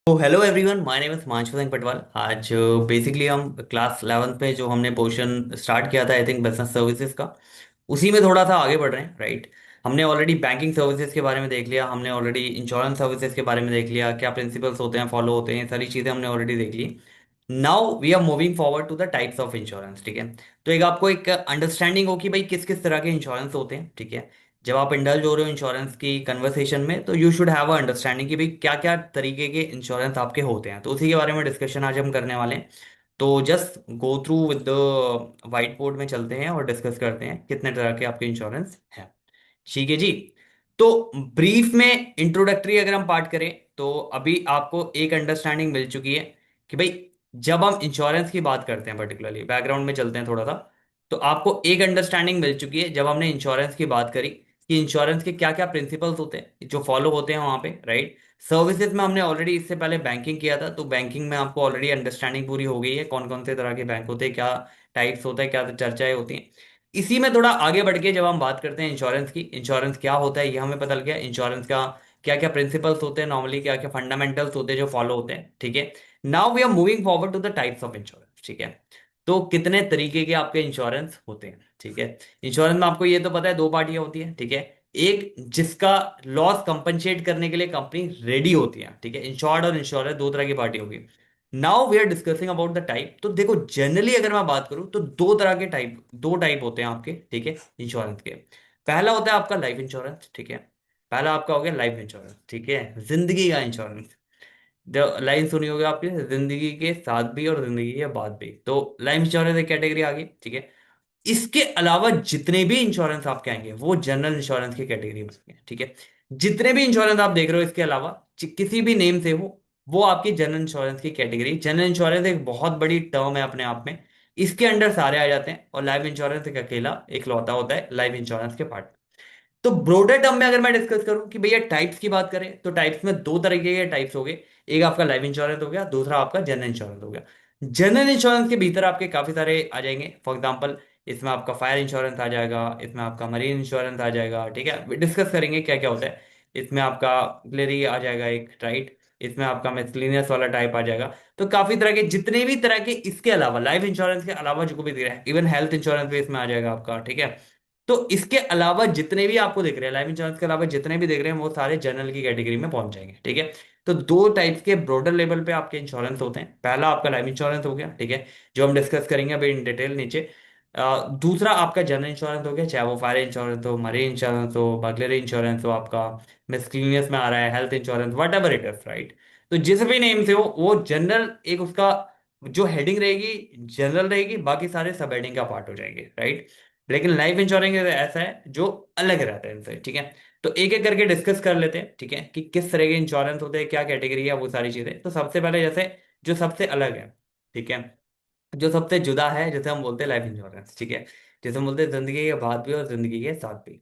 तो hello everyone, my name is Himanshu Singh Patwal. आज basically हम क्लास 11th में जो हमने पोर्शन स्टार्ट किया था, आई थिंक बिजनेस सर्विसेज का, उसी में थोड़ा सा आगे बढ़ रहे हैं, राइट। हमने ऑलरेडी बैंकिंग सर्विसेज के बारे में देख लिया, हमने ऑलरेडी इंश्योरेंस सर्विसेज के बारे में देख लिया, क्या प्रिंसिपल्स होते हैं, फॉलो होते हैं, ये सारी चीज़ें हमने ऑलरेडी देख ली। Now we are moving forward to the types of insurance, ठीक है। तो एक आपको एक अंडरस्टैंडिंग हो कि भाई किस किस तरह के इंश्योरेंस होते हैं, ठीक है। जब आप इंडल्ज हो रहे हो इंश्योरेंस की कन्वर्सेशन में, तो you should have a understanding कि भाई क्या क्या तरीके के इंश्योरेंस आपके होते हैं। तो उसी के बारे में डिस्कशन आज हम करने वाले हैं। तो just go through with the white board में चलते हैं और डिस्कस करते हैं कितने तरह के आपके इंश्योरेंस हैं। ठीक है जी। तो ब्रीफ में इंट्रोडक्टरी अगर हम पार्ट करें, तो अभी आपको एक अंडरस्टैंडिंग मिल चुकी है कि भाई जब हम इंश्योरेंस की बात करते हैं, पर्टिकुलरली बैकग्राउंड में चलते हैं थोड़ा सा। तो आपको एक अंडरस्टैंडिंग मिल चुकी है जब हमने इंश्योरेंस की बात करी कि इंश्योरेंस के क्या क्या प्रिंसिपल्स होते हैं जो फॉलो होते हैं वहां पे, राइट। सर्विसेज में हमने ऑलरेडी इससे पहले बैंकिंग किया था, तो बैंकिंग में आपको ऑलरेडी अंडरस्टैंडिंग पूरी हो गई है कौन कौन से तरह के बैंक होते हैं, क्या टाइप्स होता है, क्या चर्चाएं होती हैं। इसी में थोड़ा आगे बढ़ के जब हम बात करते हैं इंश्योरेंस की, इंश्योरेंस क्या होता है ये हमें पता लग गया, इंश्योरेंस का क्या क्या प्रिंसिपल्स होते हैं, नॉर्मली क्या क्या फंडामेंटल्स होते हैं जो फॉलो होते हैं, ठीक है। Now we are moving forward to the types of insurance, ठीक है। तो कितने तरीके के आपके इंश्योरेंस होते हैं, ठीक है। इंश्योरेंस में आपको ये तो पता है दो पार्टियां होती है, ठीक है। एक जिसका लॉस कंपनसेट करने के लिए कंपनी रेडी होती है, ठीक है। इंश्योर्ड और इंश्योरर दो तरह की पार्टी होगी। Now we are discussing about the type. तो देखो जनरली अगर मैं बात करूं तो दो तरह के टाइप, दो टाइप होते हैं आपके, ठीक है, इंश्योरेंस के। पहला होता है आपका लाइफ इंश्योरेंस, ठीक है। पहला आपका हो गया लाइफ इंश्योरेंस, ठीक है, जिंदगी का इंश्योरेंस। जो लाइन सुनी होगी आपकी, जिंदगी के साथ भी और जिंदगी के बाद भी, तो लाइफ इंश्योरेंस एक कैटेगरी आ गई, ठीक है। इसके अलावा जितने भी इंश्योरेंस आपके आएंगे वो जनरल इंश्योरेंस की कैटेगरी में आएंगे, ठीक है। जितने भी इंश्योरेंस आप देख रहे हो इसके अलावा किसी भी नेम से हो, वो आपकी जनरल इंश्योरेंस की कैटेगरी। जनरल इंश्योरेंस एक बहुत बड़ी टर्म है अपने आप में, इसके अंडर सारे आ जाते हैं, और लाइफ इंश्योरेंस एक अकेला एक लौता होता है लाइफ इंश्योरेंस के पार्ट। तो ब्रोडर टर्म में अगर मैं डिस्कस करूं कि भैया टाइप्स की बात करें, तो टाइप्स में दो तरीके के टाइप्स हो गए। एक आपका लाइफ इंश्योरेंस हो गया, दूसरा आपका जनरल इंश्योरेंस हो गया। जनरल इंश्योरेंस के भीतर आपके काफी सारे आ जाएंगे, फॉर एग्जांपल इसमें आपका फायर इंश्योरेंस आ जाएगा, इसमें आपका मरीन इंश्योरेंस आ जाएगा, ठीक है। डिस्कस करेंगे क्या क्या होता है। इसमें आपका क्लेरी आ जाएगा एक, राइट। इसमें आपका मिसलिनियस वाला टाइप आ जाएगा। तो काफी तरह के जितने भी तरह के इसके अलावा लाइफ इंश्योरेंस के अलावा जो भी दिख रहा है, इवन हेल्थ इंश्योरेंस भी इसमें आ जाएगा आपका, ठीक है। तो इसके अलावा जितने भी आपको दिख रहे हैं, लाइफ इंश्योरेंस के अलावा जितने भी दिख रहे हैं, वो सारे जनरल की कैटेगरी में पहुंच जाएंगे, ठीक है। तो दो टाइप्स के ब्रॉडर लेवल पे आपके इंश्योरेंस होते हैं। पहला आपका लाइफ इंश्योरेंस हो गया, ठीक है, जो हम डिस्कस करेंगे अभी इन डिटेल नीचे। दूसरा आपका जनरल इंश्योरेंस हो गया, चाहे वो फायर इंश्योरेंस हो, मरीन इंश्योरेंस हो, बर्गलरी इंश्योरेंस हो, आपका मिसलेनियस में आ रहा है health insurance, what ever it is, right. तो जिस भी नेम से हो वो जनरल एक उसका जो हेडिंग रहेगी जनरल रहेगी, बाकी सारे सब हेडिंग का पार्ट हो जाएंगे, राइट। लेकिन लाइफ इंश्योरेंस ऐसा है जो अलग रहता है इनसे, ठीक है। तो एक एक करके डिस्कस कर लेते हैं, ठीक है, कि किस तरह के इंश्योरेंस होते हैं, क्या कैटेगरी है, वो सारी चीजें। तो सबसे पहले जैसे जो सबसे अलग है, ठीक है, जो सबसे जुदा है, जैसे हम बोलते हैं लाइफ इंश्योरेंस, ठीक है। जैसे हम बोलते हैं जिंदगी के बाद भी और जिंदगी के साथ भी।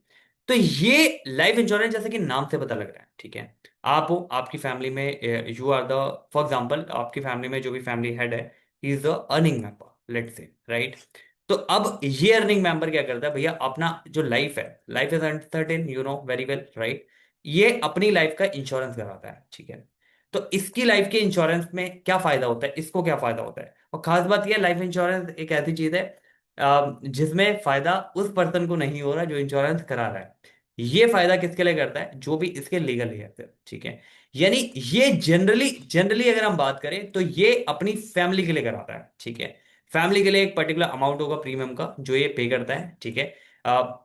तो ये लाइफ इंश्योरेंस जैसे कि नाम से पता लग रहा है, ठीक है। आप हो, आपकी फैमिली में you are the, for example आपकी फैमिली में जो भी फैमिली हेड है, he is the earning member, let say, right. तो अब ये अर्निंग मेंबर क्या करता है भैया, अपना जो लाइफ है, life is uncertain, you know very well, right. ये अपनी लाइफ का इंश्योरेंस कराता है, ठीक है। तो इसकी लाइफ के इंश्योरेंस में क्या फायदा होता है, इसको क्या फायदा होता है। और खास बात यह, लाइफ इंश्योरेंस एक ऐसी चीज है जिसमें फायदा उस पर्सन को नहीं हो रहा जो इंश्योरेंस करा रहा है। ये फायदा किसके लिए करता है, जो भी इसके लीगल है, ठीक है। यानी ये जनरली जनरली अगर हम बात करें तो ये अपनी फैमिली के लिए कराता है, ठीक है। फैमिली के लिए एक पर्टिकुलर अमाउंट होगा प्रीमियम का जो ये पे करता है, ठीक है।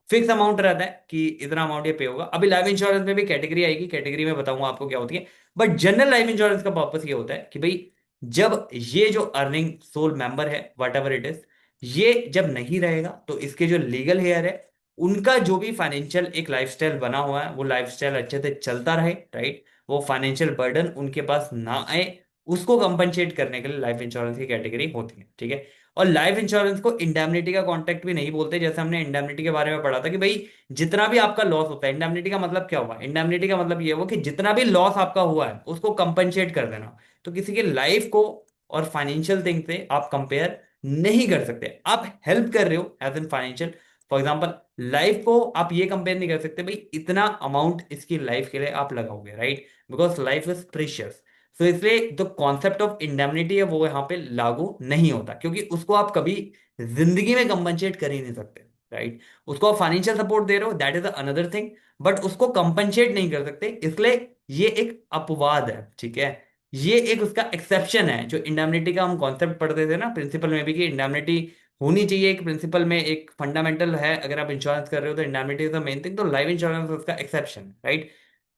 फिक्स अमाउंट रहता है कि इतना अमाउंट ये पे होगा। अभी लाइफ इंश्योरेंस में भी कैटेगरी आएगी, कैटेगरी में बताऊंगा आपको क्या होती है। बट जनरल लाइफ इंश्योरेंस का पर्पस ये होता है कि भाई जब ये जो अर्निंग सोल मेंबर है वट एवर इट इज, ये जब नहीं रहेगा तो इसके जो लीगल हेयर है, उनका जो भी फाइनेंशियल एक लाइफस्टाइल बना हुआ है, वो लाइफस्टाइल अच्छे से चलता रहे, राइट। वो फाइनेंशियल बर्डन उनके पास ना आए, उसको कंपनसेट करने के लिए लाइफ इंश्योरेंस की कैटेगरी होती है, ठीक है। और लाइफ इंश्योरेंस को इंडेमनिटी का कॉन्ट्रैक्ट भी नहीं बोलते, जैसे हमने इंडेमनिटी के बारे में पढ़ा था कि भाई जितना भी आपका लॉस होता है, इंडेमनिटी का मतलब क्या हुआ, इंडेमनिटी का मतलब ये हुआ कि जितना भी लॉस आपका हुआ है उसको कंपनसेट कर देना। तो किसी की लाइफ को और फाइनेंशियल थिंग से आप कंपेयर नहीं कर सकते, आप हेल्प कर रहे हो as an financial. For example life को आप ये कंपेयर नहीं कर सकते भाई इतना अमाउंट इसकी लाइफ के लिए आप लगाओगे, right, because life is precious. So इसलिए जो कॉन्सेप्ट ऑफ इंडेमनिटी है वो यहाँ पे लागू नहीं होता, क्योंकि उसको आप कभी जिंदगी में कंपनसेट कर ही नहीं सकते, राइट। उसको आप फाइनेंशियल सपोर्ट दे रहे हो, that is another thing, but उसको कंपनसेट नहीं कर सकते, इसलिए ये एक अपवाद है, ठीक है। ये एक उसका एक्सेप्शन है। जो इंडेमनिटी का हम कॉन्सेप्ट पढ़ते थे ना प्रिंसिपल में भी, कि इंडेमनिटी होनी चाहिए एक प्रिंसिपल में, एक फंडामेंटल है, अगर आप इंश्योरेंस कर रहे हो तो indemnity is the main thing, तो लाइफ इंश्योरेंस उसका एक्सेप्शन, राइट।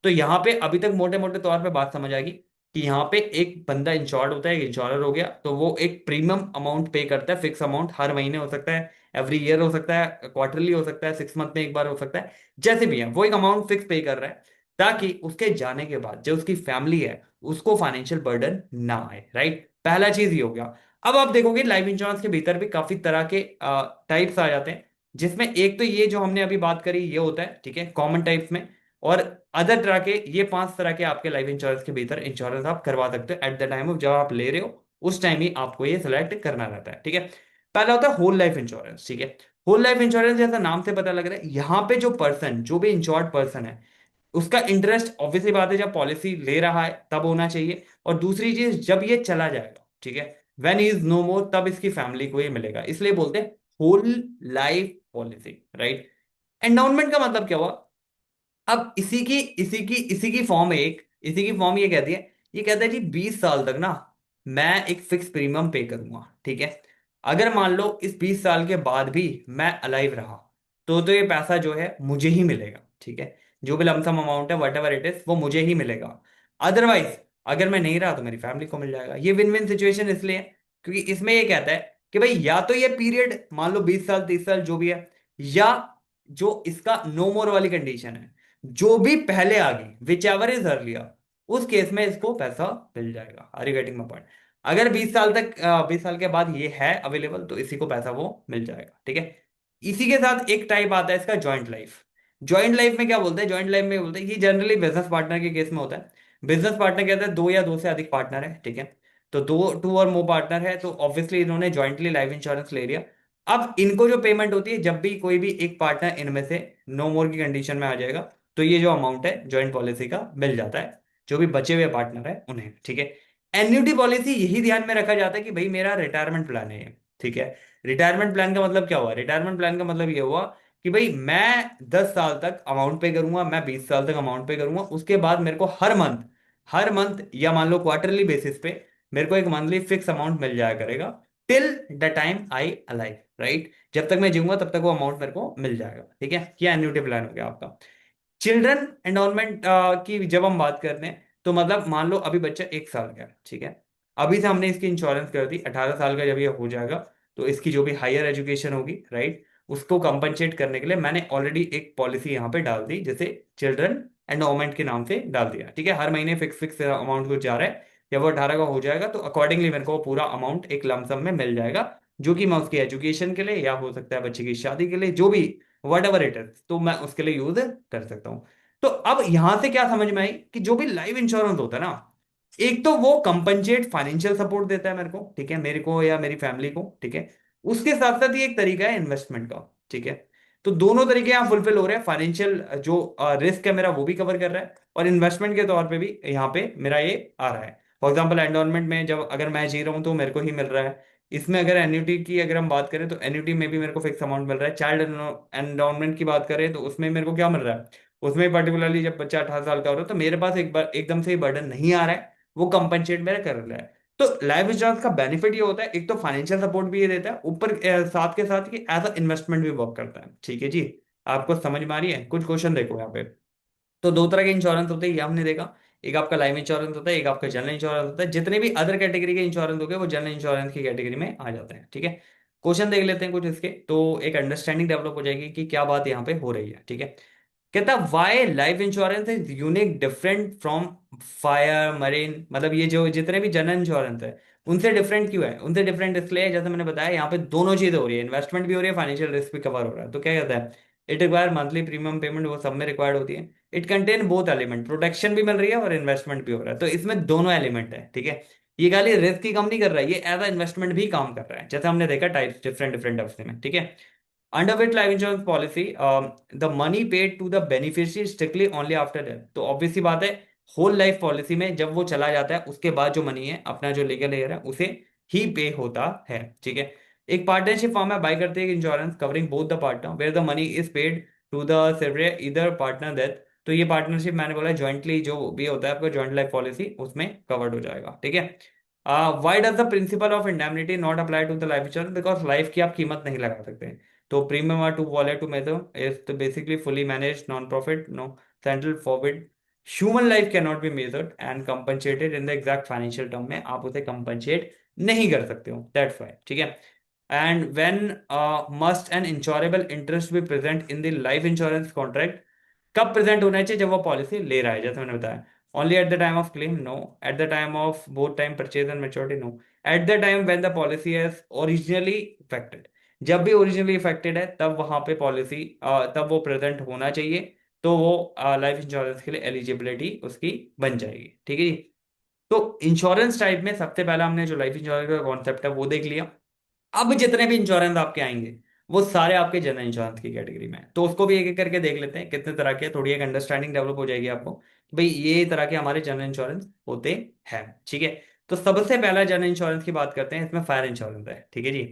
तो यहाँ पे अभी तक मोटे मोटे तौर पे बात समझ आ गई कि यहाँ पे एक बंदा इंश्योर्ड होता है, एक इंश्योरर हो गया, तो वो एक प्रीमियम अमाउंट पे करता है, फिक्स अमाउंट, हर महीने हो सकता है, एवरी ईयर हो सकता है, क्वार्टरली हो सकता है, 6 मंथ में एक बार हो सकता है, जैसे भी है वो एक अमाउंट फिक्स पे कर रहा है, ताकि उसके जाने के बाद जो उसकी फैमिली है उसको फाइनेंशियल बर्डन ना आए, राइट। पहला चीज ये हो गया। अब आप देखोगे लाइफ इंश्योरेंस के भीतर भी काफी तरह के टाइप्स आ जाते हैं, जिसमें एक तो ये जो हमने अभी बात करी ये होता है, ठीक है, कॉमन टाइप्स में। और अदर तरह के ये 5 तरह के आपके लाइफ इंश्योरेंस के भीतर इंश्योरेंस आप करवा सकते हो एट द टाइम ऑफ जब आप ले रहे हो, उस टाइम ही आपको ये सिलेक्ट करना रहता है, ठीक है। पहला होता है होल लाइफ इंश्योरेंस, ठीक है। होल लाइफ इंश्योरेंस जैसा नाम से पता लग रहा है, यहाँ पे जो पर्सन, जो भी इंश्योर्ड पर्सन है, उसका इंटरेस्ट ऑब्वियसली बात है जब पॉलिसी ले रहा है तब होना चाहिए, और दूसरी चीज जब ये चला जाएगा, ठीक है, when he is no more, तब इसकी फैमिली को ये मिलेगा, इसलिए बोलते हैं whole life policy, right. Endowment का मतलब क्या हुआ? अब इसी की फॉर्म है, एक इसी की फॉर्म ये कहती है, ये कहता है कि 20 साल तक ना मैं एक फिक्स प्रीमियम पे करूंगा, ठीक है। अगर मान लो इस 20 साल के बाद भी मैं अलाइव रहा, तो ये पैसा जो है मुझे ही मिलेगा, ठीक है। जो भी लमसम अमाउंट है वट एवर इट इज वो मुझे ही मिलेगा। अदरवाइज अगर मैं नहीं रहा तो मेरी फैमिली को मिल जाएगा। ये विन विन सिचुएशन इसलिए है क्योंकि इसमें ये कहता है कि भाई या तो ये पीरियड मान लो 20 साल 30 साल जो भी है, या जो इसका नो मोर वाली कंडीशन है, जो भी पहले आ गई, विच एवर इज अर्लियर, उस केस में इसको पैसा मिल जाएगा। Are you getting my point? अगर 20 साल तक 20 साल के बाद ये है अवेलेबल तो इसी को पैसा वो मिल जाएगा, ठीक है। इसी के साथ एक टाइप आता है इसका जॉइंट लाइफ। जॉइंट लाइफ में क्या बोलते हैं? जॉइंट लाइफ में बोलते हैं, ये जनरली बिजनेस पार्टनर के केस में होता है। बिजनेस पार्टनर कहते हैं दो या दो से अधिक पार्टनर है, ठीक है। तो दो टू और मोर पार्टनर है तो ऑब्वियसली इन्होंने जॉइंटली लाइफ इंश्योरेंस ले लिया। अब इनको जो पेमेंट होती है जब भी कोई भी एक पार्टनर इनमें से नो मोर की कंडीशन में आ जाएगा, तो ये जो अमाउंट है जॉइंट पॉलिसी का मिल जाता है जो भी बचे हुए पार्टनर है उन्हें, ठीक है। एन्युटी पॉलिसी यही ध्यान में रखा जाता है कि भाई मेरा रिटायरमेंट प्लान है ये, ठीक है। रिटायरमेंट प्लान का मतलब क्या हुआ? रिटायरमेंट प्लान का मतलब ये हुआ कि भाई मैं 10 साल तक अमाउंट पे करूंगा, मैं 20 साल तक अमाउंट पे करूंगा, उसके बाद मेरे को हर मंथ या मान लो क्वार्टरली बेसिस पे मेरे को एक मंथली फिक्स अमाउंट मिल जाया करेगा till the time I alive, right. जब तक मैं जीऊंगा तब तक वो अमाउंट मेरे को मिल जाएगा, ठीक है। ये एन्युटी प्लान हो गया आपका। चिल्ड्रन एंडोनमेंट की जब हम बात करते हैं तो मतलब मान लो अभी बच्चा 1 साल का है, ठीक है। अभी से हमने इसकी इंश्योरेंस कर दी, 18 साल का जब ये हो जाएगा तो इसकी जो भी हायर एजुकेशन होगी, राइट, उसको कंपनसेट करने के लिए मैंने ऑलरेडी एक पॉलिसी यहाँ पे डाल दी, जैसे चिल्ड्रन एंडोमेंट के नाम से डाल दिया, ठीक है। हर महीने फिक्स फिक्स अमाउंट को जा रहा है, जब वो 18 का हो जाएगा तो अकॉर्डिंगली मेरे को पूरा अमाउंट एक लमसम में मिल जाएगा, जो कि मैं उसकी एजुकेशन के लिए या हो सकता है बच्चे की शादी के लिए, जो भी वट एवर इट इज, तो मैं उसके लिए यूज कर सकता हूँ। तो अब यहां से क्या समझ में आई कि जो भी लाइफ इंश्योरेंस होता है ना, एक तो वो कंपनसेट फाइनेंशियल सपोर्ट देता है मेरे को, ठीक है, मेरे को या मेरी फैमिली को, ठीक है। उसके साथ साथ ये एक तरीका है इन्वेस्टमेंट का, ठीक है। तो दोनों तरीके यहाँ फुलफिल हो रहे हैं, फाइनेंशियल जो रिस्क है मेरा वो भी कवर कर रहा है, और इन्वेस्टमेंट के तौर पे भी यहाँ पे मेरा ये आ रहा है। फॉर एग्जाम्पल एंडोनमेंट में जब अगर मैं जी रहा हूँ तो मेरे को ही मिल रहा है। इसमें अगर एन्युटी की अगर हम बात करें तो एन्युटी में भी मेरे को फिक्स अमाउंट मिल रहा है। चाइल्ड एंडोनमेंट की बात करें तो उसमें मेरे को क्या मिल रहा है? उसमें पर्टिकुलरली जब बच्चा 18 साल का हो रहा है तो मेरे पास एक बार एकदम से ही बर्डन नहीं आ रहा है, वो कंपनसेट मेरा कर रहा है। तो लाइफ इंश्योरेंस का बेनिफिट ये होता है, एक तो फाइनेंशियल सपोर्ट भी ये देता है, ऊपर साथ के साथ कि एज अ इन्वेस्टमेंट भी वर्क करता है, ठीक है जी। आपको समझ में आ रही है? कुछ क्वेश्चन देखो यहाँ पे। तो दो तरह के इंश्योरेंस होते हैं ये हमने देखा, एक आपका लाइफ इंश्योरेंस होता है, एक आपका जनरल इंश्योरेंस होता है। जितने भी अदर कैटेगरी के इंश्योरेंस हो गए वो जनरल इंश्योरेंस की कैटेगरी में आ जाते हैं, ठीक है। क्वेश्चन देख लेते हैं कुछ इसके, तो एक अंडरस्टैंडिंग डेवलप हो जाएगी कि क्या बात यहाँ पे हो रही है, ठीक है। कहता why life insurance is unique different from fire marine, मतलब ये जो जितने भी जनरल इंश्योरेंस है उनसे डिफरेंट क्यों है? उनसे डिफरेंट इसलिए है, जैसे मैंने बताया यहाँ पे दोनों चीजें हो रही है, इन्वेस्टमेंट भी हो रही है, फाइनेंशियल रिस्क भी कवर हो रहा है। तो क्या कहता है? It require monthly premium payment, वो सब में रिक्वायर्ड होती है। It contain both element, protection भी मिल रही है और इन्वेस्टमेंट भी हो रहा है, तो इसमें दोनों एलिमेंट है, ठीक है। ये खाली रिस्क ही कम नहीं कर रहा है, ये एज अ इन्वेस्टमेंट भी काम कर रहा है, जैसे हमने देखा टाइप्स डिफरेंट डिफरेंट टाइप्स में, ठीक है। Under with life insurance policy the money paid to the beneficiary strictly only after death, तो ऑब्वियसली बात है होल लाइफ पॉलिसी में जब वो चला जाता है उसके बाद जो मनी है अपना जो लीगल एयर है उसे ही पे होता है, ठीक है। एक पार्टनरशिप फॉर्म है, बाय करते हैं insurance covering both the partner where the money is paid to the survivor either partner death. तो ये पार्टनरशिप मैंने बोला ज्वाइंटली जो भी होता है आपका जॉइंट लाइफ पॉलिसी उसमें कवर्ड हो जाएगा, ठीक है। Why does the principle of indemnity not apply to the life insurance, because life की आप कीमत नहीं लगा सकते। तो premium are to wallet to method is तो basically fully manage non profit no central forbid. Human life can not be measured and compensated in the exact financial term में आप उसे कंपनसेट नहीं कर सकते हो, दैट्स व्हाई, ठीक है। And when must an insurable interest be present in the life insurance contract, कब प्रेजेंट होना चाहिए, जब वो पॉलिसी ले रहा है, जैसे मैंने बताया। Only at the time of claim, no. At the time of both time purchase and maturity, no. At the time when the policy has originally effected, जब भी ओरिजिनली इफेक्टेड है तब वहां पे पॉलिसी तब वो प्रेजेंट होना चाहिए, तो वो लाइफ इंश्योरेंस के लिए एलिजिबिलिटी उसकी बन जाएगी, ठीक है जी। तो इंश्योरेंस टाइप में सबसे पहला हमने जो लाइफ इंश्योरेंस का कॉन्सेप्ट है वो देख लिया। अब जितने भी इंश्योरेंस आपके आएंगे वो सारे आपके जनरल इंश्योरेंस की कैटेगरी में है, तो उसको भी एक एक करके देख लेते हैं कितने तरह के, थोड़ी एक अंडरस्टैंडिंग डेवलप हो जाएगी आपको कि भाई ये तरह के हमारे जनरल इंश्योरेंस होते हैं, ठीक है। तो सबसे पहला जनरल इंश्योरेंस की बात करते हैं, इसमें फायर इंश्योरेंस है, ठीक है जी।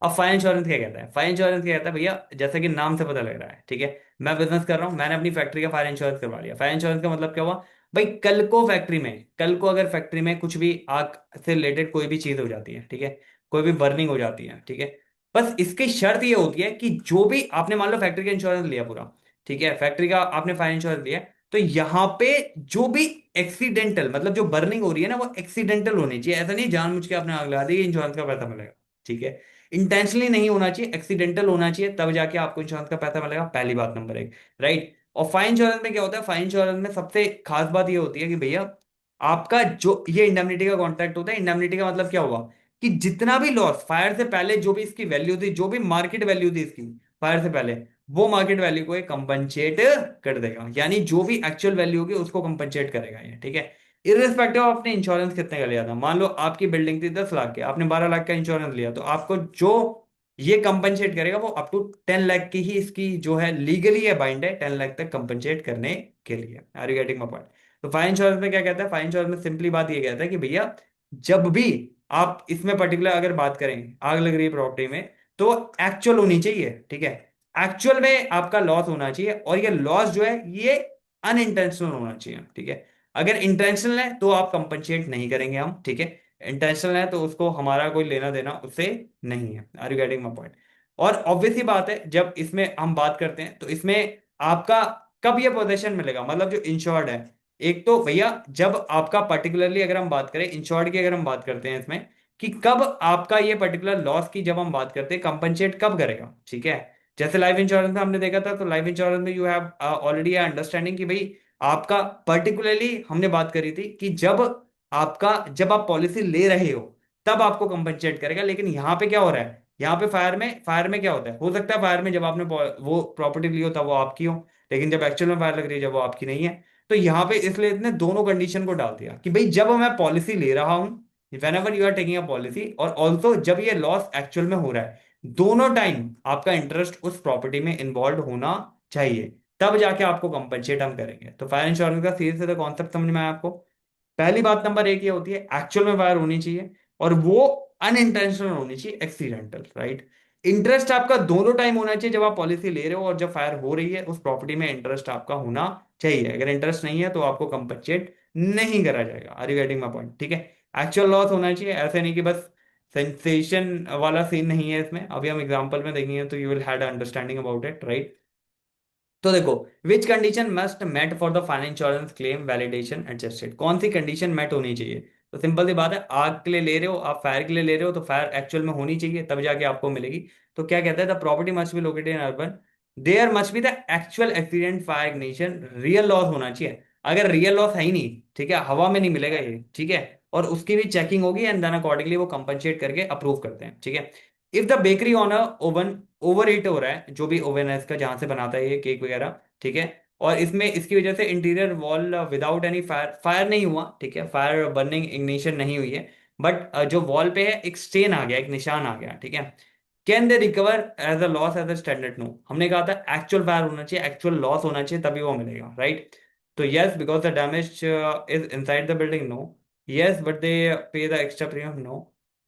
अब फायर इंश्योरेंस क्या कहता है? फायर इंश्योरेंस क्या कहता है भैया, जैसे कि नाम से पता लग रहा है, ठीक है। मैं बिजनेस कर रहा हूँ, मैंने अपनी फैक्ट्री का फायर इंश्योरेंस करवा लिया। फायर इंश्योरेंस का मतलब क्या हुआ भाई, कल को अगर फैक्ट्री में कुछ भी आग से रिलेटेड कोई भी चीज हो जाती है, ठीक है, कोई भी बर्निंग हो जाती है, ठीक है, बस इसकी शर्त ये होती है कि जो भी आपने मान लो फैक्ट्री का इंश्योरेंस लिया पूरा, ठीक है, फैक्ट्री का आपने फायर इंश्योरेंस लिया, तो यहां पे जो भी एक्सीडेंटल मतलब जो बर्निंग हो रही है ना वो एक्सीडेंटल होनी चाहिए, ऐसा नहीं जानबूझ के आपने आग लगा दी इंश्योरेंस का पैसा मिलेगा, ठीक है। इंटेंशनली नहीं होना चाहिए, एक्सीडेंटल होना चाहिए, तब जाके आपको इंश्योरेंस का पैसा मिलेगा, पहली बात नंबर एक, राइट। और फायर इंश्योरेंस में क्या होता है, फायर इंश्योरेंस में सबसे खास बात ये होती है कि भैया आपका जो ये इंडेमनिटी का कॉन्ट्रैक्ट होता है, इंडेमनिटी का मतलब क्या हुआ कि जितना भी लॉस फायर से पहले जो भी इसकी वैल्यू थी, जो भी मार्केट वैल्यू थी इसकी फायर से पहले, वो मार्केट वैल्यू को ये कंपनसेट कर देगा, यानी जो भी एक्चुअल वैल्यू होगी उसको कंपनसेट करेगा ये, ठीक है। इररिस्पेक्टिव ऑफ आपने इंश्योरेंस कितने का लिया था, मान लो आपकी बिल्डिंग थी 10 लाख की, आपने 12 लाख का इंश्योरेंस लिया, तो आपको जो ये कंपनसेट करेगा वो अप टू 10 लाख की ही इसकी जो है लीगली है बाइंड है 10 लाख तक कंपनसेट करने के लिए। Are you getting my point? तो फायर इंश्योरेंस में क्या कहता है, फायर इंश्योरेंस में सिंपली बात ये कहता है कि भैया जब भी आप इसमें पर्टिकुलर अगर बात करें आग लग रही है प्रॉपर्टी में, तो एक्चुअल होनी चाहिए, ठीक है। एक्चुअल में आपका लॉस होना चाहिए और ये लॉस जो है ये अनइंटेंशनल होना चाहिए, ठीक है। अगर इंटेंशनल है तो आप कंपनसेट नहीं करेंगे हम, ठीक है। इंटेंशनल है तो उसको हमारा कोई लेना देना उससे नहीं है। Are you getting my point? और ऑब्वियस ही बात है जब इसमें हम बात करते हैं तो इसमें आपका कब ये पोजीशन मिलेगा, मतलब जो इंश्योर्ड है, एक तो भैया जब आपका पर्टिकुलरली अगर हम बात करें इंश्योर्ड की, अगर हम बात करते हैं इसमें कि कब आपका ये पर्टिकुलर लॉस की जब हम बात करते हैं कंपनसेट कब करेगा, ठीक है। जैसे लाइफ इंश्योरेंस में हमने देखा था, तो लाइफ इंश्योरेंस में यू हैव ऑलरेडी अंडरस्टैंडिंग कि भाई आपका पर्टिकुलरली हमने बात करी थी कि जब आप पॉलिसी ले रहे हो तब आपको कंपनसेट करेगा, लेकिन यहाँ पे क्या हो रहा है, यहाँ पे फायर में क्या होता है, हो सकता है फायर में जब आपने वो प्रॉपर्टी ली हो तब वो आपकी हो, लेकिन जब एक्चुअल में फायर लग रही है जब वो आपकी नहीं है। तो यहाँ पे इसलिए इसने दोनों कंडीशन को डाल दिया कि भाई जब मैं पॉलिसी ले रहा हूं, whenever you are taking a policy, और ऑल्सो जब ये लॉस एक्चुअल में हो रहा है, दोनों टाइम आपका इंटरेस्ट उस प्रॉपर्टी में इन्वॉल्व होना चाहिए, तब जाके आपको कंपनसेट हम करेंगे। तो फायर इंश्योरेंस का सीधे सीधे कॉन्सेप्ट समझ में आया आपको? पहली बात नंबर एक ये होती है एक्चुअल में फायर होनी चाहिए और वो अनइंटेंशनल होनी चाहिए, एक्सीडेंटल, राइट। इंटरेस्ट आपका दोनों टाइम होना चाहिए, जब आप पॉलिसी ले रहे हो और जब फायर हो रही है उस प्रॉपर्टी में इंटरेस्ट आपका होना चाहिए। अगर इंटरेस्ट नहीं है तो आपको कंपनसेट नहीं करा जाएगा। Are you getting my point? ठीक है। एक्चुअल लॉस होना चाहिए, ऐसे नहीं कि बस सेंसेशन वाला सीन नहीं है इसमें, अभी हम एग्जांपल में देखेंगे तो you will have understanding about it, right. तो देखो, which condition must met for the fire insurance claim validation adjusted, कौन सी कंडीशन मेट होनी चाहिए? तो सिंपल सी बात है, आग के लिए ले रहे हो आप, फायर के लिए ले रहे हो, तो फायर एक्चुअल में होनी चाहिए तब जाके आपको मिलेगी। तो क्या कहता है, the property must be located in urban, there must be the actual accident fire ignition, real loss होना चाहिए। अगर रियल लॉस है ही नहीं, ठीक है, हवा में नहीं मिलेगा ये, ठीक है, और उसकी भी चेकिंग होगी एंड देन अकॉर्डिंगली वो कंपनसेट करके अप्रूव करते हैं, ठीक है। If the bakery owner oven overheat हो रहा है, जो भी ओवन है इसका जहां से बनाता है ये केक वगैरह, ठीक है, और इसमें इसकी वजह से interior wall without any fire, fire नहीं हुआ, ठीक है, फायर बर्निंग इग्निशन नहीं हुई है, बट जो वॉल पे है एक स्टेन आ गया, एक निशान आ गया, ठीक है, can they recover as a loss as a standard? No, हमने कहा था एक्चुअल फायर होना चाहिए, एक्चुअल लॉस होना चाहिए तभी वो मिलेगा, राइट। तो yes, because the damage is inside the building, no. Yes, but they pay the extra premium, no.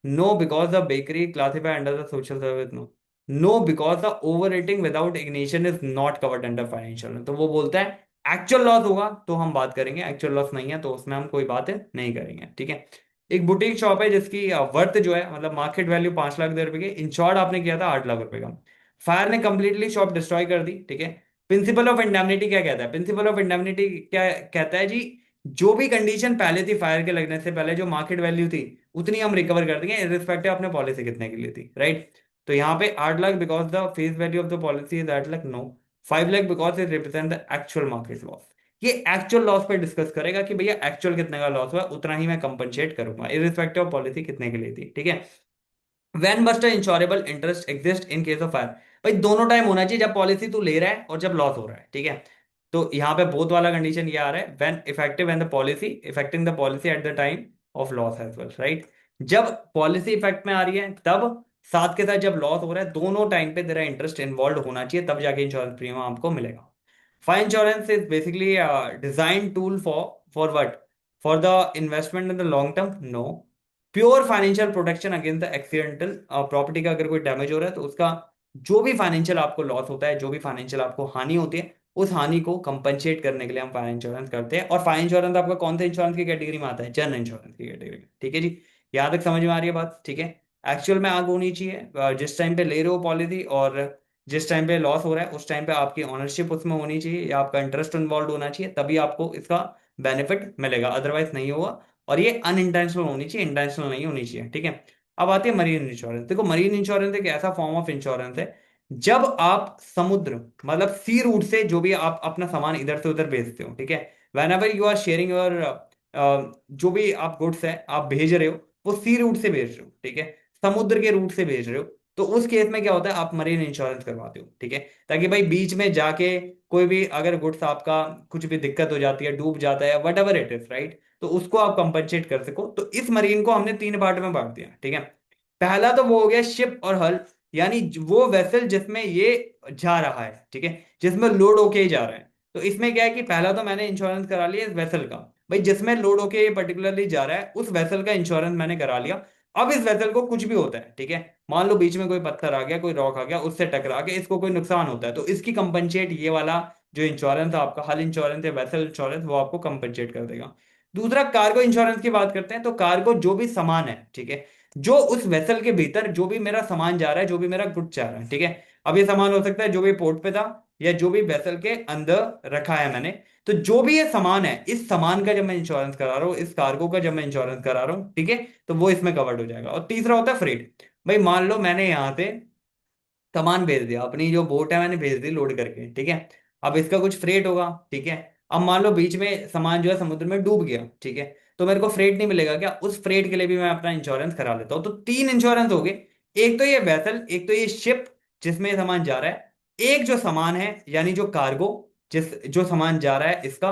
No, because the bakery classified under the social service, no. No, because the overrating without ignition is not covered under financial। तो वो बोलता है actual loss होगा तो हम बात करेंगे, actual loss नहीं है तो उसमें हम कोई बात नहीं करेंगे, ठीक है। एक बुटीक शॉप है जिसकी वर्थ जो है मतलब मार्केट वैल्यू 5 लाख रुपए की, इंश्योर्ड आपने किया था 8 लाख रुपए का। फायर ने कंप्लीटली शॉप डिस्ट्रॉय कर दी, ठीक है। प्रिंसिपल ऑफ इंडेमनिटी क्या कहता है? प्रिंसिपल ऑफ इंडेमनिटी क्या कहता है जी? जो भी कंडीशन पहले थी फायर के लगने से पहले, जो मार्केट वैल्यू थी उतनी हम रिकवर कर देंगे इरिस्पेक्टिव अपने पॉलिसी कितने की ली थी, राइट। तो यहाँ पे 8 lakh because the face value of the policy is 8 lakh, no. 5 lakh because it represent the actual market loss. ये एक्चुअल लॉस पे डिस्कस करेगा कि भैया एक्चुअल कितने का लॉस हुआ, उतना ही मैं कंपनसेट करूंगा इरिस्पेक्टिव ऑफ पॉलिसी कितने की ली थी, ठीक है। When must insurable interest exist in case of fire? भाई दोनों टाइम होना चाहिए, जब पॉलिसी तू ले रहा है और जब लॉस हो रहा है, ठीक है। तो यहाँ पे बोथ वाला कंडीशन ये आ रहा है, when effective when the policy effecting the policy at the time of loss as well, right. जब पॉलिसी इफेक्ट में आ रही है तब, साथ के साथ जब लॉस हो रहा है, दोनों टाइम पे तेरा इंटरेस्ट इन्वॉल्व होना चाहिए, तब जाके इंश्योरेंस प्रीमियम आपको मिलेगा। Fire insurance is basically design tool for what? For the investment in the long term, no. Pure financial protection against the accidental, property का अगर कोई डैमेज हो रहा है तो उसका जो भी फाइनेंशियल आपको लॉस होता है, जो भी फाइनेंशियल आपको हानि होती है, उस हानि को कंपनसेट करने के लिए हम फायर इंश्योरेंस करते हैं। और फायर इंश्योरेंस आपका कौन से इंश्योरेंस की कैटेगरी में आता है? जनरल इंश्योरेंस की कैटेगरी में, ठीक है जी। यहाँ तक समझ में आ रही है बात, ठीक है। एक्चुअल में आग होनी चाहिए जिस टाइम पे ले रहे हो पॉलिसी, और जिस टाइम पे लॉस हो रहा है उस टाइम पे आपकी ओनरशिप उसमें होनी चाहिए या आपका इंटरेस्ट इन्वॉल्व होना चाहिए, तभी आपको इसका बेनिफिट मिलेगा, अदरवाइज नहीं होगा। और ये अनइंटेंशनल होनी चाहिए, इंटेंशनल नहीं होनी चाहिए, ठीक है। अब आती है मरीन इंश्योरेंस। देखो मरीन इंश्योरेंस एक ऐसा फॉर्म ऑफ इंश्योरेंस है जब आप समुद्र मतलब सी रूट से जो भी आप अपना सामान इधर से उधर भेजते हो, ठीक है। Whenever you are sharing your जो भी आप गुड्स है आप भेज रहे हो, वो सी रूट से भेज रहे हो, ठीक है। समुद्र के रूट से भेज रहे हो, तो उस केस में क्या होता है, आप मरीन इंश्योरेंस करवाते हो, ठीक है। ताकि भाई बीच में जाके कोई भी अगर गुड्स आपका कुछ भी दिक्कत हो जाती है, डूब जाता है, what ever it is, right, तो उसको आप कंपनसेट कर सको। तो इस मरीन को हमने 3 पार्ट में बांट दिया, ठीक है। पहला तो वो हो गया शिप और हल, यानी वो वेसल जिसमें ये जा रहा है, ठीक है, जिसमें लोड होके ही जा रहा है। तो इसमें क्या है कि पहला तो मैंने इंश्योरेंस करा लिया इस वेसल का, भाई जिसमें लोड होके ये पर्टिकुलरली जा रहा है उस वेसल का इंश्योरेंस मैंने करा लिया। अब इस वेसल को कुछ भी होता है, ठीक है, मान लो बीच में कोई पत्थर आ गया, कोई रॉक आ गया, उससे टकरा के इसको कोई नुकसान होता है, तो इसकी कंपनसेट ये वाला जो इंश्योरेंस है आपका, हल इंश्योरेंस या वेसल इंश्योरेंस, वो आपको कंपनसेट कर देगा। दूसरा कार्गो इंश्योरेंस की बात करते हैं, तो कार्गो जो भी सामान है, ठीक है, जो उस वेसल के भीतर जो भी मेरा सामान जा रहा है, जो भी मेरा गुड्स जा रहा है, ठीक है। अब ये सामान हो सकता है जो भी पोर्ट पे था या जो भी वेसल के अंदर रखा है मैंने, तो जो भी ये सामान है, इस सामान का जब मैं इंश्योरेंस करा रहा हूँ, इस कार्गो का जब मैं इंश्योरेंस करा रहा हूँ, ठीक है, तो वो इसमें कवर्ड हो जाएगा। और तीसरा होता है फ्रेट। भाई मान लो मैंने यहाँ से सामान भेज दिया, अपनी जो बोट है मैंने भेज दी लोड करके, ठीक है। अब इसका कुछ फ्रेट होगा, ठीक है। अब मान लो बीच में सामान जो है समुद्र में डूब गया, ठीक है, तो मेरे को फ्रेट नहीं मिलेगा क्या? उस फ्रेट के लिए भी मैं अपना इंश्योरेंस करा लेता हूँ। तो 3 इंश्योरेंस हो गए, एक तो ये वेसल, एक तो ये शिप जिसमें ये सामान जा रहा है, एक जो सामान है यानी जो कार्गो, जिस जो सामान जा रहा है इसका,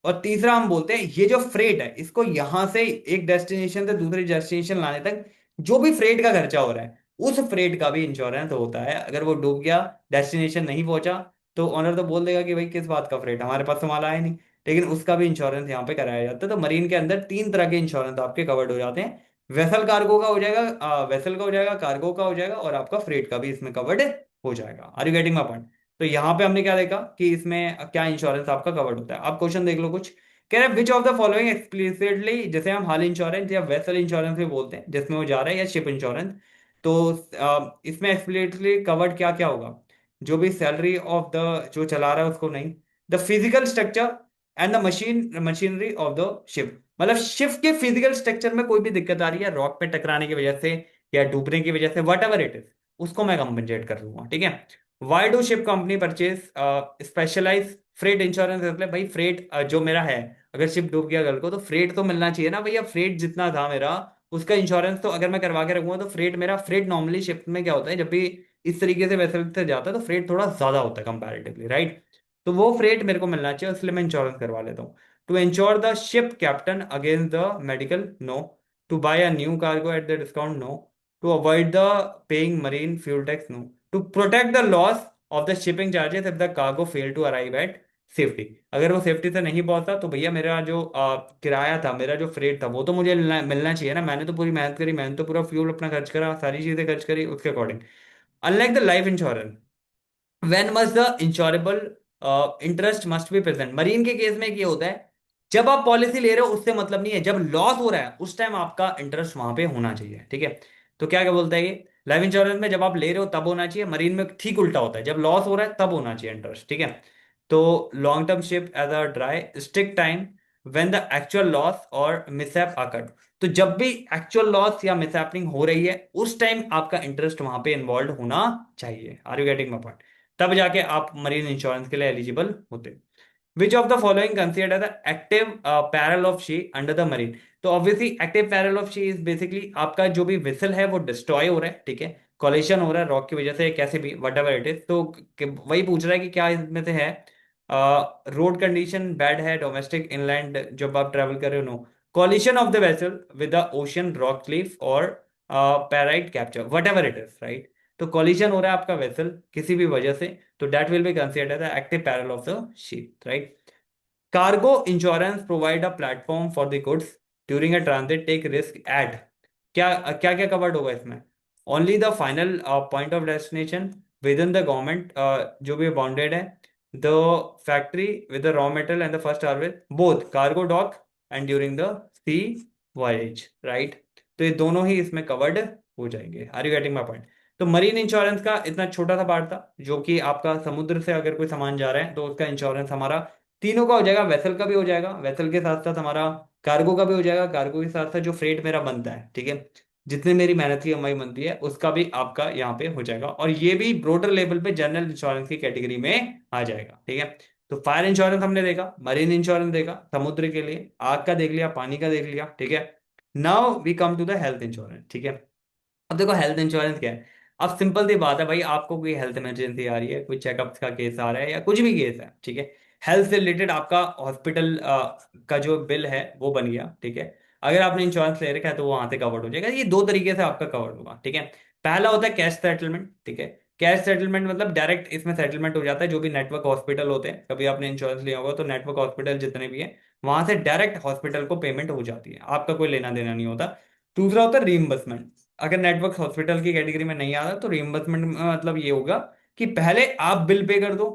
और तीसरा हम बोलते हैं ये जो फ्रेट है, इसको यहां से एक डेस्टिनेशन से दूसरी डेस्टिनेशन लाने तक जो भी फ्रेट का खर्चा हो रहा है, उस फ्रेट का भी इंश्योरेंस होता है। अगर वो डूब गया, डेस्टिनेशन नहीं पहुंचा, तो ऑनर तो बोल देगा कि भाई किस बात का फ्रेट, हमारे पास तो माल आया नहीं, लेकिन उसका भी इंश्योरेंस यहाँ पे कराया जाता है। तो मरीन के अंदर 3 तरह के इंश्योरेंस आपके कवर्ड हो जाते हैं। वेसल कार्गो का हो जाएगा, वेसल का हो जाएगा, कार्गो का हो जाएगा, और आपका फ्रेट का भी इसमें कवर्ड हो जाएगा। Are you getting my point? तो यहाँ पे हमने क्या देखा कि इसमें क्या इंश्योरेंस आपका कवर्ड होता है। आप क्वेश्चन देख लो कुछ, कह रहे हैं विच ऑफ द फॉलोइंग एक्सप्लिसिटली, जैसे हम हाल इंश्योरेंस या वेसल इंश्योरेंस भी बोलते हैं जिसमें वो जा रहा है, या शिप इंश्योरेंस, तो इसमें एक्सप्लिसिटली कवर्ड क्या क्या होगा? जो भी सैलरी ऑफ द जो चला रहा है उसको नहीं, the physical structure and the machinery of the ship, मतलब शिप के फिजिकल स्ट्रक्चर में कोई भी दिक्कत आ रही है रॉक पे टकराने की वजह से या डूबने की वजह से, वट एवर इट इज, उसको मैं कंपनसेट कर लूंगा, ठीक है। Why do ship company purchase specialize freight insurance? मतलब भाई फ्रेट जो मेरा है, अगर शिप डूब गया कल को, तो फ्रेट तो मिलना चाहिए ना भैया। फ्रेट जितना था मेरा उसका इंश्योरेंस तो अगर मैं करवा के रखूंगा, तो फ्रेट मेरा, फ्रेट नॉर्मली शिप में क्या होता है, जब भी इस तरीके से वैसे से जाता है तो फ्रेट थोड़ा ज्यादा होता है कंपैरेटिवली, राइट। तो वो फ्रेट मेरे को मिलना चाहिए, इसलिए मैं इंश्योरेंस करवा लेता हूँ। To insure the ship captain against the medical, no. To buy a new cargo at the discount, no. To avoid the paying marine fuel tax, no. To protect the loss of the shipping charges if the cargo failed to arrive at safety. अगर वो safety से नहीं पहुंचता तो भैया मेरा जो किराया था, मेरा जो फ्रेट था, वो तो मुझे मिलना चाहिए ना। मैंने तो पूरी मेहनत करी, मैंने तो पूरा फ्यूल अपना खर्च करा, सारी चीजें खर्च करी उसके according. Unlike the life insurance, when must the insurable interest must be present. Marine के केस में ये होता है, जब आप पॉलिसी ले रहे हो उससे मतलब नहीं है, जब लॉस हो रहा है उस टाइम आपका इंटरेस्ट वहां पे होना चाहिए, ठीक है। तो क्या क्या बोलता है ये, लाइफ इंश्योरेंस में जब आप ले रहे हो तब होना चाहिए, मरीन में ठीक उल्टा होता है, जब लॉस हो रहा है तब होना चाहिए इंटरेस्ट, ठीक है। तो long term ship as a dry stick time when the actual loss और मिसहैप अकर्ड। तो जब भी एक्चुअल लॉस या मिसहैपनिंग हो रही है उस टाइम आपका इंटरेस्ट वहां पे इन्वॉल्व होना चाहिए। Are you getting my point? तब जाके आप मरीन इंश्योरेंस के लिए एलिजिबल होते। Which of the following considered the active peril of sea under the marine. तो obviously active peril of sea is basically आपका जो भी विसल है वो डिस्ट्रॉय हो रहा है, ठीक है, कोलिशन हो रहा है रॉक की वजह से, कैसे भी वट एवर इट इज। तो वही पूछ रहा है कि क्या इसमें से है, रोड कंडीशन बैड है, डोमेस्टिक इनलैंड जब आप ट्रेवल कर रहे हो, no, collision of the vessel with the ocean rock cliff और pirate capture, whatever it is, right. तो कॉलिशन हो रहा है आपका वेसल किसी भी वजह से, तो that will be considered as active peril of the ship, right. Cargo insurance provide a platform for the goods during a transit take risk at. क्या क्या क्या कवर्ड होगा इसमें? Only the final point of destination within the government जो भी bounded है, the factory with the raw material and the first harvest, both cargo dock and during the sea voyage, right. तो ये दोनों ही इसमें कवर्ड हो जाएंगे। Are you getting my point? तो मरीन इंश्योरेंस का इतना छोटा सा पार्ट था, जो कि आपका समुद्र से अगर कोई सामान जा रहा है तो उसका इंश्योरेंस हमारा तीनों का हो जाएगा, वेसल का भी हो जाएगा, वेसल के साथ साथ हमारा कार्गो का भी हो जाएगा, कार्गो के साथ साथ जो फ्रेट मेरा बनता है, ठीक है, जितने मेरी मेहनत की कमाई बनती है उसका भी आपका यहाँ पे हो जाएगा। और ये भी ब्रोडर लेवल पे जनरल इंश्योरेंस की कैटेगरी में आ जाएगा, ठीक है। तो फायर इंश्योरेंस हमने देखा, मरीन इंश्योरेंस देखा समुद्र के लिए, आग का देख लिया, पानी का देख लिया, ठीक है। Now we come to the health insurance, ठीक है। अब देखो हेल्थ इंश्योरेंस क्या है। अब सिंपल सी बात है भाई, आपको कोई हेल्थ इमरजेंसी आ रही है, कोई चेकअप का केस आ रहा है या कुछ भी केस है, ठीक है, हेल्थ से रिलेटेड आपका हॉस्पिटल का जो बिल है वो बन गया, ठीक है। अगर आपने इंश्योरेंस ले रखा है तो वो वहां से कवर्ड हो जाएगा। ये दो तरीके से आपका कवर्ड होगा, ठीक है। पहला होता है कैश सेटलमेंट, ठीक है। कैश सेटलमेंट मतलब डायरेक्ट इसमें सेटलमेंट हो जाता है, जो भी नेटवर्क हॉस्पिटल होते हैं, कभी आपने इंश्योरेंस लिया होगा तो नेटवर्क हॉस्पिटल जितने भी है वहां से डायरेक्ट हॉस्पिटल को पेमेंट हो जाती है, आपका कोई लेना देना नहीं होता। दूसरा होता है रीइंबर्समेंट। अगर नेटवर्क हॉस्पिटल की कैटेगरी में नहीं आता तो रीइंबर्समेंट में मतलब ये होगा कि पहले आप बिल पे कर दो,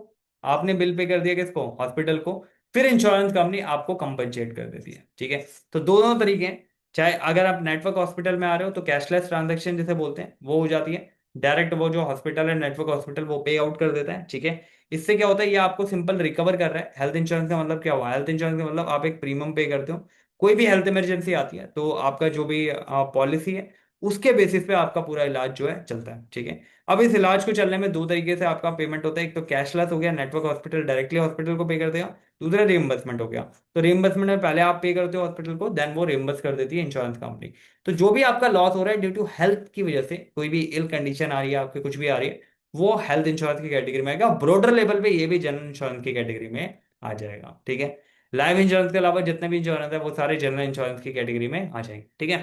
आपने बिल पे कर दिया किसको, हॉस्पिटल को, फिर इंश्योरेंस कंपनी आपको कंपनसेट कर देती है, ठीक है। तो दोनों तरीके हैं। चाहे अगर आप नेटवर्क हॉस्पिटल में आ रहे हो तो कैशलेस ट्रांजेक्शन जिसे बोलते हैं वो हो जाती है, डायरेक्ट वो जो हॉस्पिटल है नेटवर्क हॉस्पिटल वो पे आउट कर देता है, ठीक है। इससे क्या होता है, ये आपको सिंपल रिकवर कर रहा है। हेल्थ इंश्योरेंस का मतलब क्या हुआ, हेल्थ इंश्योरेंस का मतलब आप एक प्रीमियम पे करते हो, कोई भी हेल्थ इमरजेंसी आती है तो आपका जो भी पॉलिसी है उसके बेसिस पे आपका पूरा इलाज जो है चलता है, ठीक है। अब इस इलाज को चलने में दो तरीके से आपका पेमेंट होता है, एक तो कैशलेस हो गया, नेटवर्क हॉस्पिटल डायरेक्टली हॉस्पिटल को पे कर देगा। दूसरा रिइंबर्समेंट हो गया। तो रिइंबर्समेंट में पहले आप पे करते हो हॉस्पिटल को, देन वो रिइंबर्स कर देती है इंश्योरेंस कंपनी। तो जो भी आपका लॉस हो रहा है ड्यू टू हेल्थ की वजह से, कोई भी इल कंडीशन आ रही है आपके, कुछ भी आ रही है, वो हेल्थ इंश्योरेंस की कैटेगरी में आएगा। ब्रॉडर लेवल पे ये भी जनरल इंश्योरेंस की कैटेगरी में आ जाएगा, ठीक है। लाइफ इंश्योरेंस के अलावा जितने भी इंश्योरेंस है वो सारे जनरल इंश्योरेंस की कैटेगरी में आ जाएंगे, ठीक है।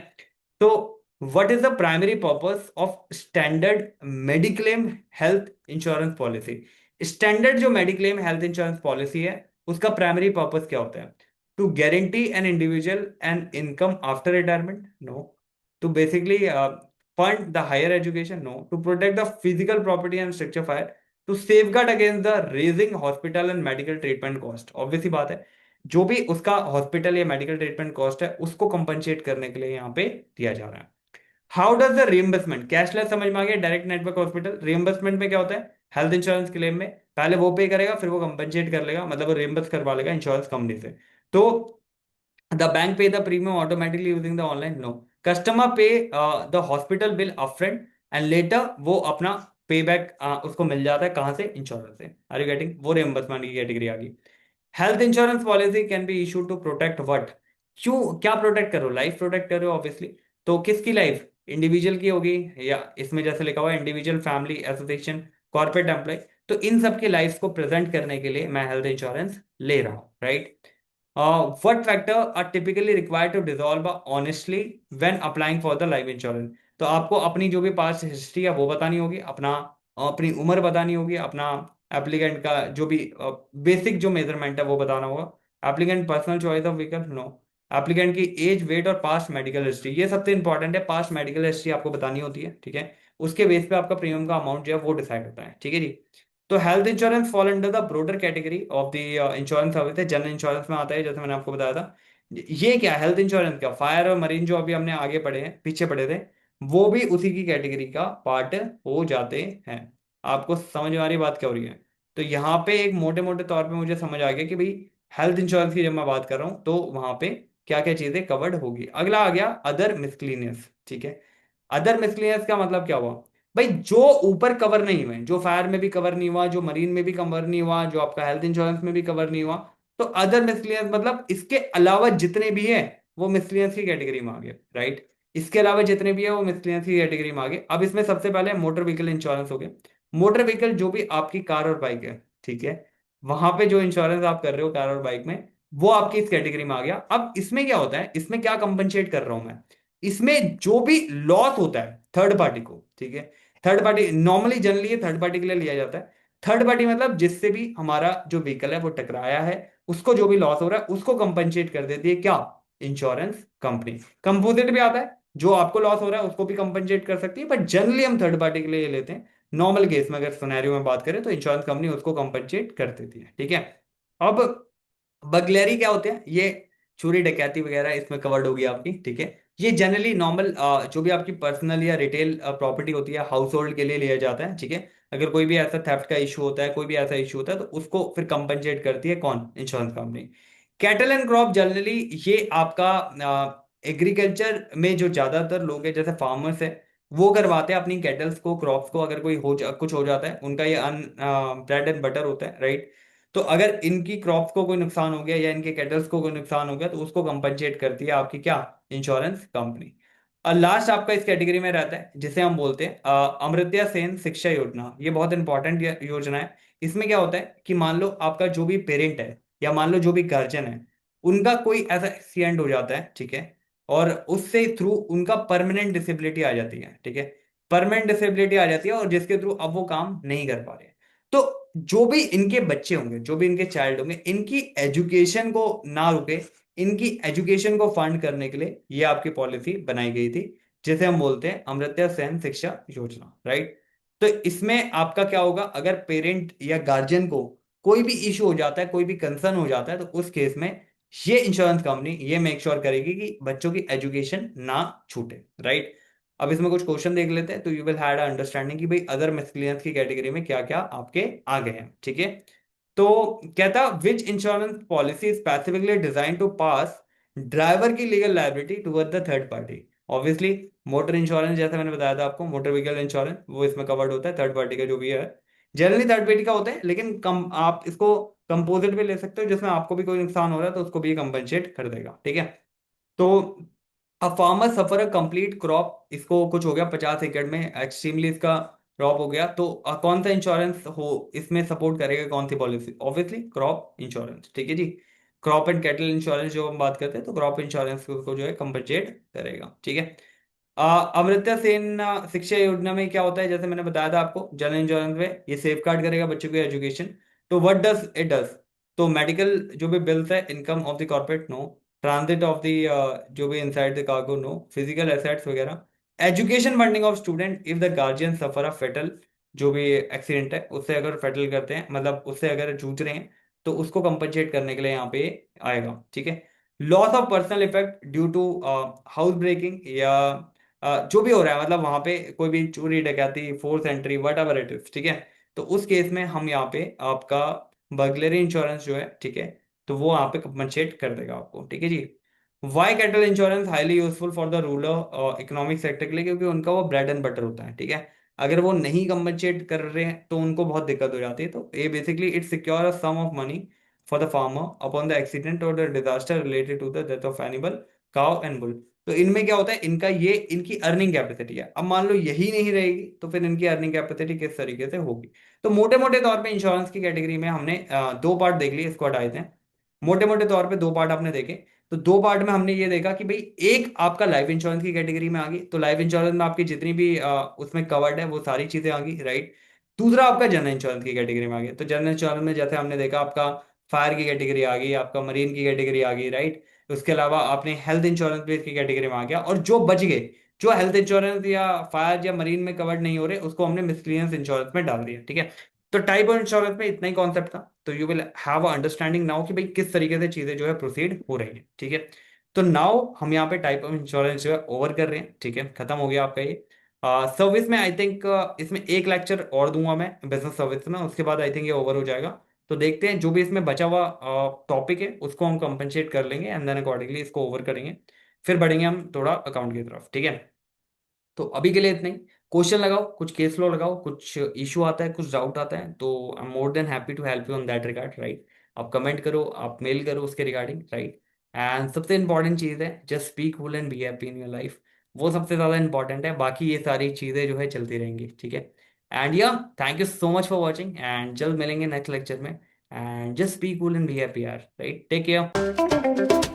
तो what is the primary purpose of standard mediclaim health insurance policy? Standard जो मेडिक्लेम हेल्थ इंश्योरेंस पॉलिसी है उसका प्राइमरी पर्पस क्या होता है? To guarantee an individual an income after retirement, no. To basically fund the higher education, no. To protect the physical property and structure fire, to safeguard against the raising hospital and medical treatment cost. Obviously बात है, जो भी उसका hospital या medical treatment cost है उसको compensate करने के लिए यहाँ पे दिया जा रहा है। How does the reimbursement, cashless समझ में आ गया, डायरेक्ट नेटवर्क हॉस्पिटल। रिइंबर्समेंट में क्या होता है, हेल्थ इंश्योरेंस क्लेम में पहले वो पे करेगा फिर वो कंपनसेट कर लेगा, मतलब वो रिइंबर्स करवा लेगा इंश्योरेंस कंपनी से। तो the bank pay the premium automatically using the online, no. Customer pay the hospital bill upfront and later वो अपना पे बैक उसको मिल जाता है, कहाँ से, इंश्योरेंस से। Are you getting? वो रिइंबर्समेंट की कैटेगरी आ गई। Health insurance policy can be issue to protect what, क्यों क्या प्रोटेक्ट करो, लाइफ प्रोटेक्ट करो ऑब्वियसली। तो किसकी लाइफ, इंडिविजुअल की होगी, या इसमें जैसे लिखा हुआ है individual, family, association, corporate employ, तो इन सब की लाइफ को प्रेजेंट करने के लिए मैं हेल्थ इंश्योरेंस ले रहा हूँ, right. What factor are typically required to dissolve honestly when applying for the life insurance? तो आपको अपनी जो भी पास्ट हिस्ट्री है वो बतानी होगी, अपना अपनी उम्र बतानी होगी, अपना एप्लीकेंट का जो भी बेसिक जो मेजरमेंट है वो बताना होगा। Applicant personal choice of vehicle, no. Applicant की एज, वेट और पास्ट मेडिकल हिस्ट्री, ये सबसे इंपॉर्टेंट है। पास्ट मेडिकल हिस्ट्री आपको बतानी होती है, ठीक है। उसके बेस पे आपका प्रीमियम का अमाउंट जो है वो डिसाइड होता है, ठीक है जी। तो health insurance fall under the brother category of the insurance service है, जनरल इंश्योरेंस में आता है, जैसे मैंने आपको बताया था। ये क्या हेल्थ इंश्योरेंस, क्या फायर और मरीन जो अभी हमने आगे पढ़े हैं, पीछे पढ़े थे, वो भी उसी की कैटेगरी का पार्ट हो जाते हैं। आपको समझ में आ रही बात क्या हो रही है? तो यहाँ पे एक मोटे मोटे तौर पे मुझे समझ आ गया कि भाई हेल्थ इंश्योरेंस की जब मैं बात कर रहा हूँ तो वहां पे क्या क्या चीजें कवर्ड होगी। अगला आ गया अदर मिसक्लेनियस, ठीक है। अदर मिसक्लेनियस का मतलब क्या हुआ? भाई जो ऊपर कवर नहीं हुए, जो फायर में भी कवर नहीं हुआ, जो मरीन में भी कवर नहीं हुआ, जो आपका हेल्थ इंश्योरेंस में भी कवर नहीं हुआ, तो अदर मिसक्लेनियस मतलब इसके अलावा जितने भी है वो मिसक्लेनियस की कैटेगरी में आ गए, राइट। इसके अलावा जितने भी है वो मिसक्लेनियस की कैटेगरी में आ गए। अब इसमें सबसे पहले मोटर व्हीकल इंश्योरेंस हो गया। मोटर व्हीकल जो भी आपकी कार और बाइक है, ठीक है, वहां पे जो इंश्योरेंस आप कर रहे हो कार और बाइक में, वो आपकी इस कैटेगरी में आ गया। अब इसमें क्या होता है, इसमें क्या कंपनसेट कर रहा हूं मैं? इसमें जो भी लॉस होता है थर्ड पार्टी को, ठीक है। थर्ड पार्टी नॉर्मली जनरली ये थर्ड पार्टी के लिए लिया जाता है। थर्ड पार्टी मतलब जिससे भी हमारा जो व्हीकल है वो टकराया है, उसको जो भी लॉस हो रहा है उसको कंपनसेट कर देती है क्या? Insurance company. कंपोजिट भी आता है, जो आपको लॉस हो रहा है उसको भी कंपनसेट कर सकती है, बट जनरली हम थर्ड पार्टी के लिए ये लेते हैं। नॉर्मल केस में अगर सिनेरियो में बात करें तो इंश्योरेंस कंपनी उसको कंपनसेट कर देती है, ठीक है। अब बगलेरी क्या होते हैं? ये चोरी डकैती वगैरह इसमें कवर्ड होगी आपकी, ठीक है। ये जनरली नॉर्मल जो भी आपकी पर्सनल या रिटेल प्रॉपर्टी होती है, हाउस होल्ड के लिए लिया जाता है, ठीक है। अगर कोई भी ऐसा थेफ्ट का इशू होता है, कोई भी ऐसा इशू होता है, तो उसको फिर कंपनसेट करती है कौन? Insurance company. Cattle and crop generally ये आपका एग्रीकल्चर में जो ज्यादातर लोग हैं जैसे फार्मर्स है, वो करवाते हैं अपनी कैटल्स को, क्रॉप्स को। अगर कोई कुछ हो जाता है, उनका ये अन ब्रेड एंड बटर होता है, राइट। तो अगर इनकी क्रॉप्स को कोई नुकसान हो गया या इनके कैटल्स को कोई नुकसान हो गया तो उसको कंपनसेट करती है आपकी क्या? Insurance company. और लास्ट आपका इस कैटेगरी में रहता है जिसे हम बोलते हैं अमर्त्य सेन शिक्षा योजना। ये बहुत इंपॉर्टेंट योजना है। इसमें क्या होता है कि मान लो आपका जो भी पेरेंट है या मान लो जो भी गार्जियन है, उनका कोई ऐसा एक्सीडेंट हो जाता है, ठीक है, और उससे थ्रू उनका परमानेंट डिसेबिलिटी आ जाती है, ठीक है। परमानेंट डिसेबिलिटी आ जाती है और जिसके थ्रू अब वो काम नहीं कर पा रहे हैं। तो जो भी इनके बच्चे होंगे, जो भी इनके चाइल्ड होंगे, इनकी एजुकेशन को ना रुके, इनकी एजुकेशन को फंड करने के लिए ये आपकी पॉलिसी बनाई गई थी, जिसे हम बोलते हैं अमर्त्य सेन शिक्षा योजना, राइट। तो इसमें आपका क्या होगा, अगर पेरेंट या गार्जियन को कोई भी इशू हो जाता है, कोई भी कंसर्न हो जाता है, तो उस केस में ये इंश्योरेंस कंपनी ये मेक श्योर करेगी कि बच्चों की एजुकेशन ना छूटे, राइट। अब इसमें कुछ क्वेश्चन देख लेते हैं तो यू विल हैव अंडरस्टैंडिंग कि भाई अदर मिसलेनियस की कैटेगरी में क्या क्या आपके आ गए हैं, ठीक है। तो कहता which insurance policy specifically design to pass driver की legal liability toward the third party. Obviously motor insurance जैसे मैंने बताया था आपको, मोटर व्हीकल इंश्योरेंस वो इसमें कवर्ड होता है, थर्ड पार्टी का जो भी है। जनरली थर्ड पार्टी का होता है, लेकिन कम आप इसको कंपोजिट भी ले सकते हो, जिसमें आपको भी कोई नुकसान हो रहा है तो उसको भी कंपनसेट कर देगा, ठीक है। तो a farmer suffer a complete crop, इसको कुछ हो गया 50 एकड़ में एक्सट्रीमली इसका क्रॉप हो गया, तो कौन सा इंश्योरेंस हो इसमें सपोर्ट करेगा, कौन सी पॉलिसी? ऑब्वियसली क्रॉप इंश्योरेंस, ठीक है जी। क्रॉप एंड कैटल इंश्योरेंस जो हम बात करते हैं तो क्रॉप इंश्योरेंस को जो है कंपनसेट करेगा, ठीक है। अमर्त्य सेन शिक्षा योजना में क्या होता है, जैसे मैंने बताया था आपको, जनरल इंश्योरेंस में ये सेफ गार्ड करेगा बच्चों की एजुकेशन। तो व्हाट डज इट डज? तो मेडिकल जो भी बिल्स है, income of the corporate, no. Transit of the जो भी inside the cargo, no. Physical assets वगैरह। Education funding of student if the guardian suffer a fatal, जो भी एक्सीडेंट है उससे अगर फेटल करते हैं, मतलब उससे अगर जूझ रहे हैं, तो उसको कंपनसेट करने के लिए यहाँ पे आएगा, ठीक है। Loss of personal effect due to house breaking या जो भी हो रहा है, मतलब वहां पे कोई भी चोरी डकैती, force entry, what ever it is, ठीक है। तो उस केस में हम यहाँ पे आपका बर्गलरी इंश्योरेंस जो है, ठीक है, तो वो यहाँ पे कंपनसेट कर देगा आपको, ठीक है जी। Why cattle insurance highly useful for the rural economic sector के लिए, क्योंकि उनका वो ब्रेड एंड बटर होता है, ठीक है। अगर वो नहीं कंपनसेट कर रहे हैं तो उनको बहुत दिक्कत हो जाती है। तो ये basically it secure a sum of money for the farmer upon the accident और the disaster related to the death of animal, cow and bull. तो इनमें क्या होता है, इनका ये इनकी अर्निंग कैपेसिटी है। अब मान लो यही नहीं रहेगी तो फिर इनकी अर्निंग कैपेसिटी किस तरीके से होगी? तो मोटे मोटे तौर पे इंश्योरेंस की कैटेगरी में हमने दो पार्ट देख लिए, इसको हटाए थे। मोटे मोटे तौर पे दो पार्ट आपने देखे। तो दो पार्ट में हमने ये देखा कि भाई एक आपका लाइफ इंश्योरेंस की कैटेगरी में आ गई, तो लाइफ इंश्योरेंस में आपकी जितनी भी उसमें कवर्ड है वो सारी चीजें आ गई, राइट। दूसरा आपका जनरल इंश्योरेंस की कैटेगरी में आ गया। तो जनरल इंश्योरेंस में जैसे हमने देखा, आपका फायर की कैटेगरी आ गई, आपका मरीन की कैटेगरी आ गई, राइट। उसके अलावा आपने हेल्थ इंश्योरेंस भी इसकी कैटेगरी में आ गया, और जो बच गए, जो हेल्थ इंश्योरेंस या फायर या मरीन में कवर्ड नहीं हो रहे, उसको हमने मिसलेनियस इंश्योरेंस में डाल दिया, ठीक है। तो टाइप ऑफ इंश्योरेंस में इतना ही कॉन्सेप्ट था। तो you will have a understanding now कि भाई किस तरीके से चीजें जो है प्रोसीड हो रही है, ठीक है। तो नाउ हम यहाँ पे टाइप ऑफ इंश्योरेंस जो है ओवर कर रहे हैं, ठीक है, खत्म हो गया आपका ये। सर्विस में आई थिंक इसमें एक लेक्चर और दूंगा मैं बिजनेस सर्विस में, उसके बाद आई थिंक ये ओवर हो जाएगा। तो देखते हैं जो भी इसमें बचा हुआ टॉपिक है उसको हम कंपनसेट कर लेंगे, एंड देन अकॉर्डिंगली इसको ओवर करेंगे। फिर बढ़ेंगे हम थोड़ा अकाउंट की तरफ, ठीक है। तो अभी के लिए इतना ही। क्वेश्चन लगाओ, कुछ केस फ्लो लगाओ, कुछ इशू आता है, कुछ डाउट आता है, तो I am more than happy to help you on that regard, right. आप कमेंट करो, आप मेल करो उसके रिगार्डिंग, राइट। एंड सबसे इंपॉर्टेंट चीज़ है, just speak cool and be happy in your life. वो सबसे ज़्यादा इंपॉर्टेंट है, बाकी ये सारी चीज़ें जो है चलती रहेंगी, ठीक है। एंड या thank you so much for watching, and जल्द मिलेंगे नेक्स्ट लेक्चर में। And just speak cool and be happy यार, राइट, टेक केयर।